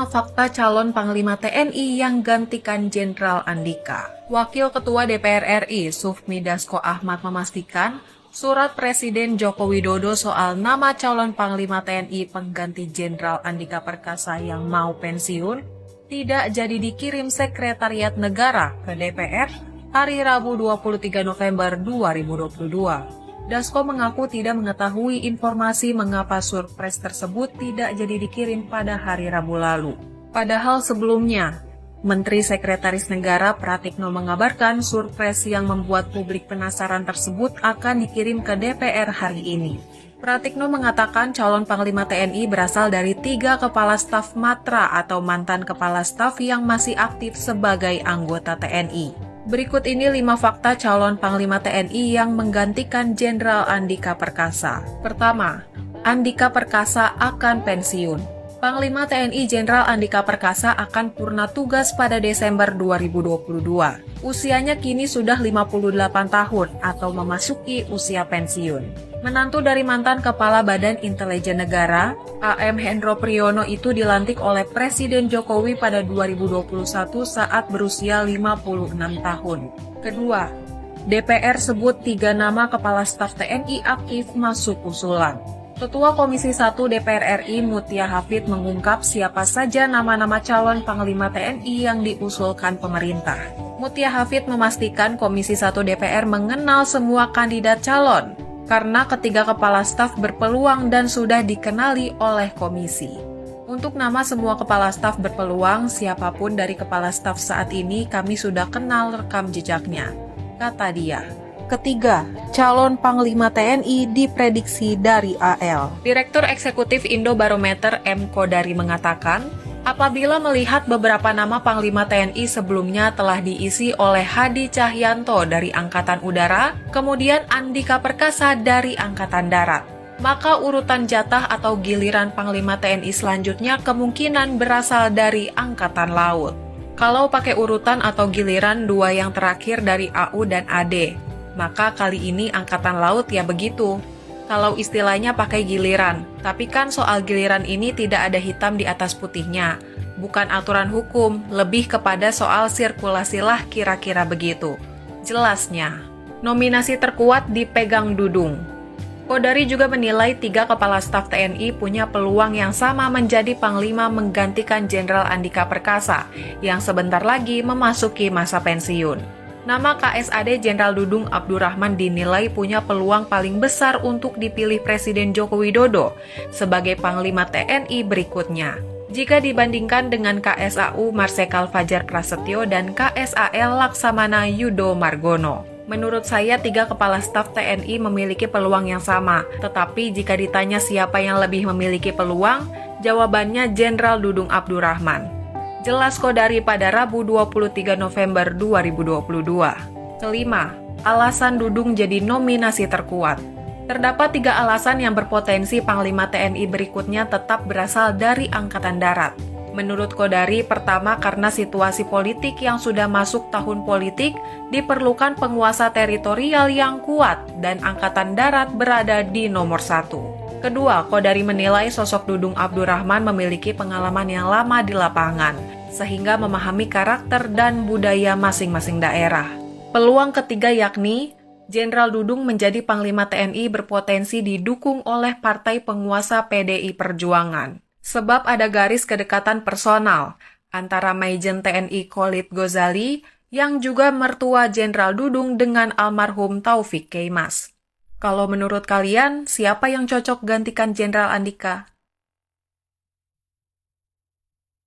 Fakta calon Panglima TNI yang gantikan Jenderal Andika. Wakil Ketua DPR RI, Sufmi Dasko Ahmad memastikan, surat Presiden Joko Widodo soal nama calon Panglima TNI pengganti Jenderal Andika Perkasa yang mau pensiun tidak jadi dikirim Sekretariat Negara ke DPR hari Rabu 23 November 2022. Dasko mengaku tidak mengetahui informasi mengapa surpres tersebut tidak jadi dikirim pada hari Rabu lalu. Padahal sebelumnya, Menteri Sekretaris Negara Pratikno mengabarkan surpres yang membuat publik penasaran tersebut akan dikirim ke DPR hari ini. Pratikno mengatakan calon Panglima TNI berasal dari 3 kepala staf matra atau mantan kepala staf yang masih aktif sebagai anggota TNI. Berikut ini 5 fakta calon Panglima TNI yang menggantikan Jenderal Andika Perkasa. Pertama, Andika Perkasa akan pensiun. Panglima TNI Jenderal Andika Perkasa akan purna tugas pada Desember 2022. Usianya kini sudah 58 tahun atau memasuki usia pensiun. Menantu dari mantan Kepala Badan Intelijen Negara, AM Hendro Priyono itu dilantik oleh Presiden Jokowi pada 2021 saat berusia 56 tahun. Kedua, DPR sebut 3 nama Kepala Staf TNI aktif masuk usulan. Ketua Komisi 1 DPR RI Mutia Hafid mengungkap siapa saja nama-nama calon Panglima TNI yang diusulkan pemerintah. Mutia Hafid memastikan Komisi 1 DPR mengenal semua kandidat calon, karena ketiga kepala staf berpeluang dan sudah dikenali oleh komisi. Untuk nama semua kepala staf berpeluang, siapapun dari kepala staf saat ini kami sudah kenal rekam jejaknya, kata dia. Ketiga, calon Panglima TNI diprediksi dari AL. Direktur Eksekutif Indobarometer M. Kodari mengatakan, apabila melihat beberapa nama Panglima TNI sebelumnya telah diisi oleh Hadi Cahyanto dari Angkatan Udara, kemudian Andika Perkasa dari Angkatan Darat, maka urutan jatah atau giliran Panglima TNI selanjutnya kemungkinan berasal dari Angkatan Laut. Kalau pakai urutan atau giliran 2 yang terakhir dari AU dan AD, maka kali ini Angkatan Laut ya begitu. Kalau istilahnya pakai giliran, tapi kan soal giliran ini tidak ada hitam di atas putihnya. Bukan aturan hukum, lebih kepada soal sirkulasi lah kira-kira begitu. Jelasnya, nominasi terkuat dipegang Dudung. Kodari juga menilai 3 kepala staf TNI punya peluang yang sama menjadi Panglima menggantikan Jenderal Andika Perkasa, yang sebentar lagi memasuki masa pensiun. Nama KSAD Jenderal Dudung Abdurrahman dinilai punya peluang paling besar untuk dipilih Presiden Joko Widodo sebagai Panglima TNI berikutnya. Jika dibandingkan dengan KSAU Marsikal Fajar Prasetyo dan KSAL Laksamana Yudo Margono. Menurut saya 3 kepala staf TNI memiliki peluang yang sama, tetapi jika ditanya siapa yang lebih memiliki peluang, jawabannya Jenderal Dudung Abdurrahman. Jelas Kodari pada Rabu 23 November 2022. Kelima, alasan Dudung jadi nominasi terkuat. Terdapat 3 alasan yang berpotensi Panglima TNI berikutnya tetap berasal dari Angkatan Darat. Menurut Kodari, pertama karena situasi politik yang sudah masuk tahun politik, diperlukan penguasa teritorial yang kuat dan Angkatan Darat berada di nomor 1. Kedua, Kodari menilai sosok Dudung Abdurrahman memiliki pengalaman yang lama di lapangan, sehingga memahami karakter dan budaya masing-masing daerah. Peluang ketiga yakni, Jenderal Dudung menjadi Panglima TNI berpotensi didukung oleh partai penguasa PDI Perjuangan. Sebab ada garis kedekatan personal antara Majen TNI Khalid Ghazali yang juga mertua Jenderal Dudung dengan almarhum Taufik Kemas. Kalau menurut kalian, siapa yang cocok gantikan Jenderal Andika?